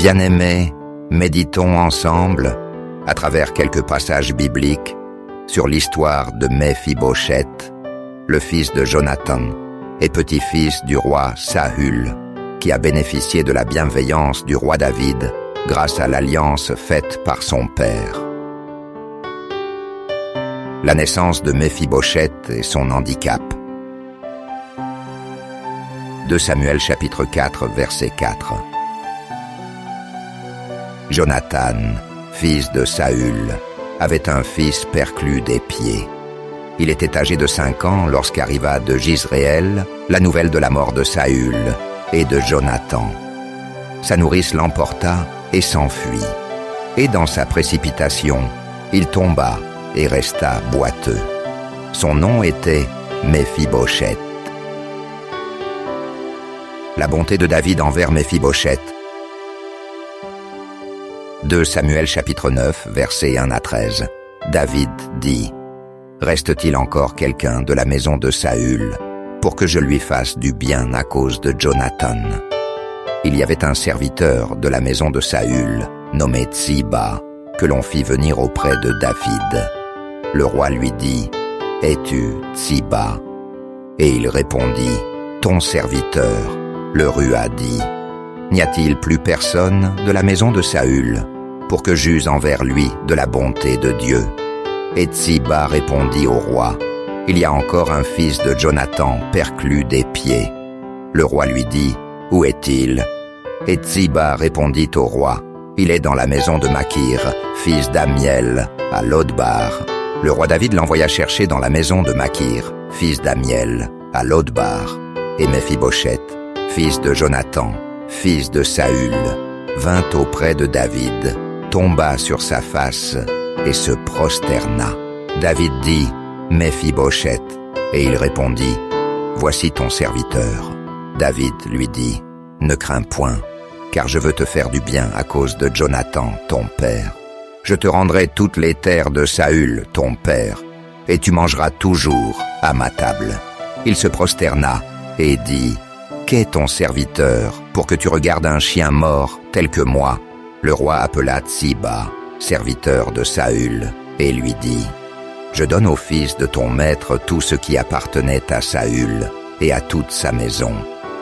Bien-aimés, méditons ensemble, à travers quelques passages bibliques, sur l'histoire de Méphibosheth, le fils de Jonathan et petit-fils du roi Saül, qui a bénéficié de la bienveillance du roi David grâce à l'alliance faite par son père. La naissance de Méphibosheth et son handicap. 2 Samuel chapitre 4, verset 4. Jonathan, fils de Saül, avait un fils perclus des pieds. Il était âgé de 5 ans lorsqu'arriva de Jizréel la nouvelle de la mort de Saül et de Jonathan. Sa nourrice l'emporta et s'enfuit. Et dans sa précipitation, il tomba et resta boiteux. Son nom était Méphibosheth. La bonté de David envers Méphibosheth. 2 Samuel chapitre 9, versets 1 à 13. David dit: « Reste-t-il encore quelqu'un de la maison de Saül pour que je lui fasse du bien à cause de Jonathan ?» Il y avait un serviteur de la maison de Saül, nommé Tsiba, que l'on fit venir auprès de David. Le roi lui dit: « Es-tu Tsiba ?» Et il répondit: « Ton serviteur. » Le roi dit: « N'y a-t-il plus personne de la maison de Saül pour que j'use envers lui de la bonté de Dieu ?» Et Tsiba répondit au roi: « Il y a encore un fils de Jonathan perclus des pieds. » Le roi lui dit: « Où est-il ?» Et Tsiba répondit au roi: « Il est dans la maison de Makir, fils d'Amiel, à Lodbar. » Le roi David l'envoya chercher dans la maison de Makir, fils d'Amiel, à Lodbar. Et Méphibosheth, fils de Jonathan, fils de Saül, vint auprès de David, tomba sur sa face et se prosterna. David dit: « Méphibosheth. » Et il répondit: « Voici ton serviteur. » David lui dit: « Ne crains point, car je veux te faire du bien à cause de Jonathan, ton père. Je te rendrai toutes les terres de Saül, ton père, et tu mangeras toujours à ma table. » Il se prosterna et dit: « Qu'est ton serviteur pour que tu regardes un chien mort tel que moi ?» Le roi appela Tsiba, serviteur de Saül, et lui dit: « Je donne au fils de ton maître tout ce qui appartenait à Saül et à toute sa maison.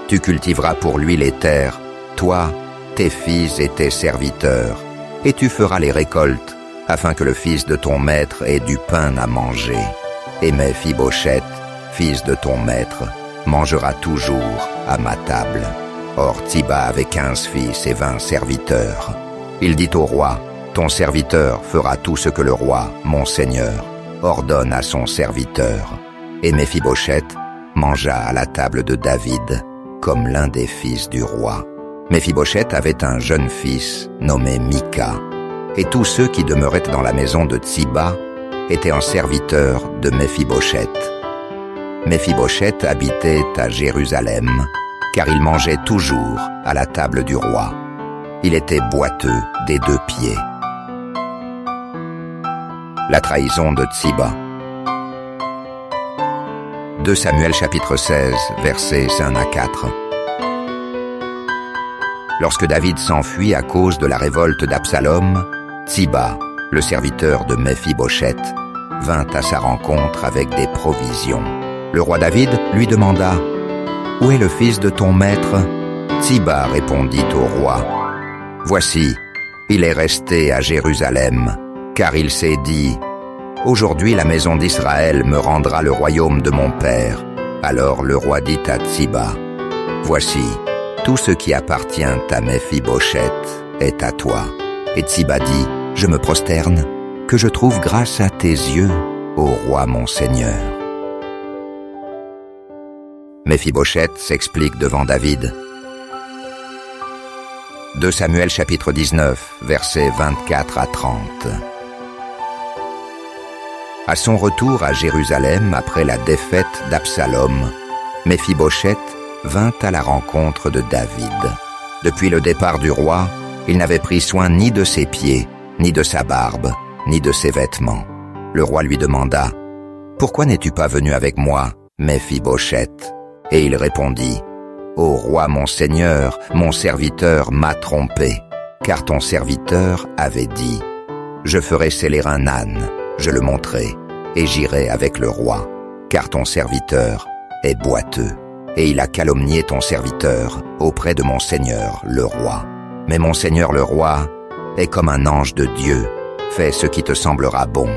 Tu cultiveras pour lui les terres, toi, tes fils et tes serviteurs, et tu feras les récoltes, afin que le fils de ton maître ait du pain à manger. Et Méphibosheth, fils de ton maître, mangera toujours à ma table. » Or Tsiba avait 15 fils et 20 serviteurs. Il dit au roi: « Ton serviteur fera tout ce que le roi, mon seigneur, ordonne à son serviteur. » Et Méphibosheth mangea à la table de David, comme l'un des fils du roi. Méphibosheth avait un jeune fils nommé Mika, et tous ceux qui demeuraient dans la maison de Tsiba étaient un serviteur de Méphibosheth. Méphibosheth habitait à Jérusalem, car il mangeait toujours à la table du roi. Il était boiteux des 2 pieds. La trahison de Tsiba. 2 Samuel chapitre 16, versets 1 à 4. Lorsque David s'enfuit à cause de la révolte d'Absalom, Tsiba, le serviteur de Méphibosheth, vint à sa rencontre avec des provisions. Le roi David lui demanda: « Où est le fils de ton maître ?» Tsiba répondit au roi: « Voici, il est resté à Jérusalem, car il s'est dit: « Aujourd'hui la maison d'Israël me rendra le royaume de mon père. » Alors le roi dit à Tsiba: « Voici, tout ce qui appartient à Méphibosheth est à toi. » Et Tsiba dit: « Je me prosterne, que je trouve grâce à tes yeux, ô roi mon seigneur. » Méphibosheth s'explique devant David. 2 Samuel chapitre 19, versets 24 à 30. À son retour à Jérusalem après la défaite d'Absalom, Méphibosheth vint à la rencontre de David. Depuis le départ du roi, il n'avait pris soin ni de ses pieds, ni de sa barbe, ni de ses vêtements. Le roi lui demanda: « Pourquoi n'es-tu pas venu avec moi, Méphibosheth ?» Et il répondit: « Ô roi mon seigneur, mon serviteur m'a trompé. car ton serviteur avait dit, « Je ferai sceller un âne, je le monterai, et j'irai avec le roi, car ton serviteur est boiteux. » Et il a calomnié ton serviteur auprès de mon seigneur, le roi. Mais mon seigneur le roi est comme un ange de Dieu, fais ce qui te semblera bon,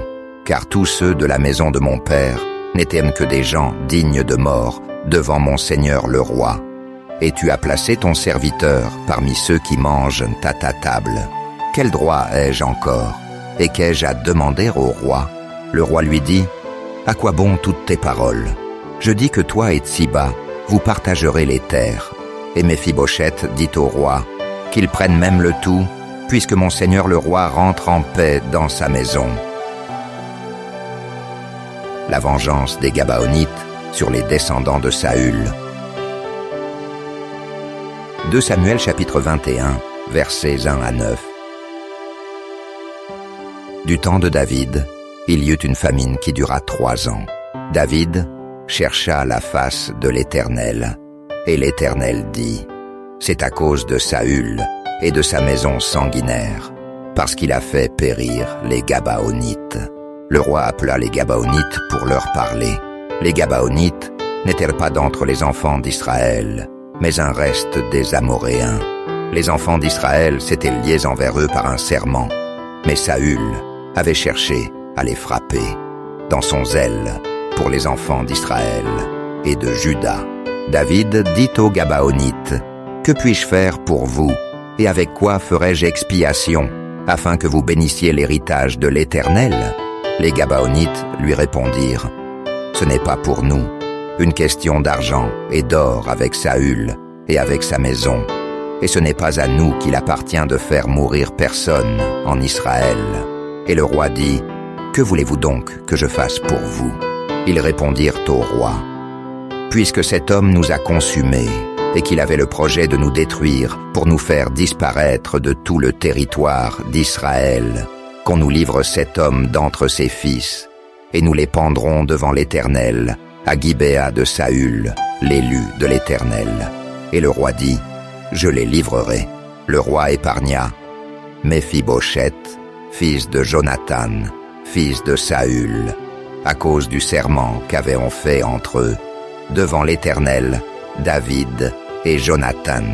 car tous ceux de la maison de mon père n'étaient que des gens dignes de mort devant mon seigneur le roi. Et tu as placé ton serviteur parmi ceux qui mangent à ta table. Quel droit ai-je encore? Et qu'ai-je à demander au roi? Le roi lui dit, « À quoi bon toutes tes paroles? Je dis que toi et Tsiba, vous partagerez les terres. » Et Méphibosheth dit au roi qu'il prenne même le tout, puisque mon seigneur le roi rentre en paix dans sa maison. La vengeance des Gabaonites sur les descendants de Saül. 2 Samuel chapitre 21, versets 1 à 9. Du temps de David, il y eut une famine qui dura 3 ans. David chercha la face de l'Éternel, et l'Éternel dit, « C'est à cause de Saül et de sa maison sanguinaire, parce qu'il a fait périr les Gabaonites. » Le roi appela les Gabaonites pour leur parler. Les Gabaonites n'étaient pas d'entre les enfants d'Israël, mais un reste des Amoréens. Les enfants d'Israël s'étaient liés envers eux par un serment, mais Saül avait cherché à les frapper dans son zèle pour les enfants d'Israël et de Juda. David dit aux Gabaonites, « Que puis-je faire pour vous, et avec quoi ferai-je expiation, afin que vous bénissiez l'héritage de l'Éternel » Les Gabaonites lui répondirent, « Ce n'est pas pour nous une question d'argent et d'or avec Saül et avec sa maison, et ce n'est pas à nous qu'il appartient de faire mourir personne en Israël. » Et le roi dit, « Que voulez-vous donc que je fasse pour vous ?» Ils répondirent au roi, « Puisque cet homme nous a consumés et qu'il avait le projet de nous détruire pour nous faire disparaître de tout le territoire d'Israël, qu'on nous livre cet homme d'entre ses fils, et nous les pendrons devant l'Éternel, à Gibéa de Saül, l'élu de l'Éternel. » Et le roi dit, « Je les livrerai. » Le roi épargna Méphibosheth, fils de Jonathan, fils de Saül, à cause du serment qu'avaient fait entre eux, devant l'Éternel, David et Jonathan,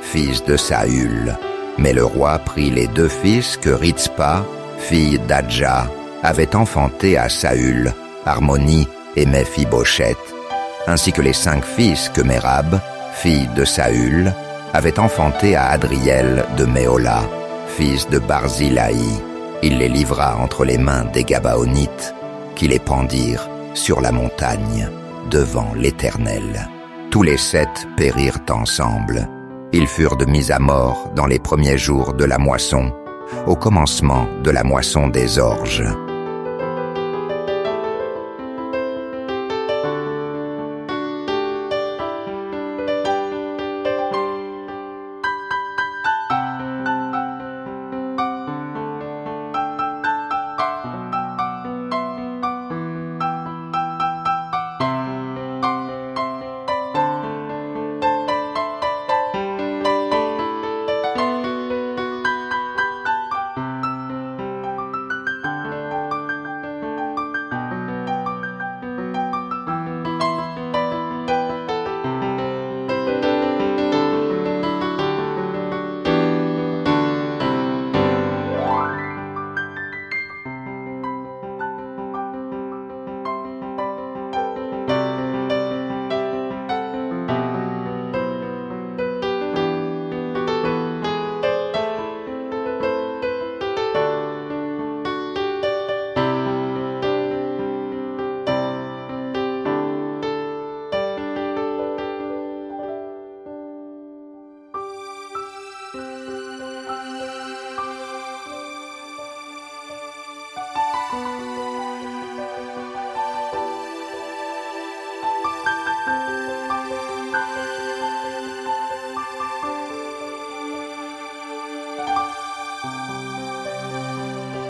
fils de Saül. Mais le roi prit les 2 fils que Ritzpa, fille d'Adja, avait enfantés à Saül, Harmonie et Méphibosheth, ainsi que les 5 fils que Mérab, fille de Saül, avait enfantés à Adriel de Méola, fils de Barzilai. Il les livra entre les mains des Gabaonites, qui les pendirent sur la montagne, devant l'Éternel. Tous les 7 périrent ensemble. Ils furent mis à mort dans les premiers jours de la moisson, au commencement de la moisson des orges.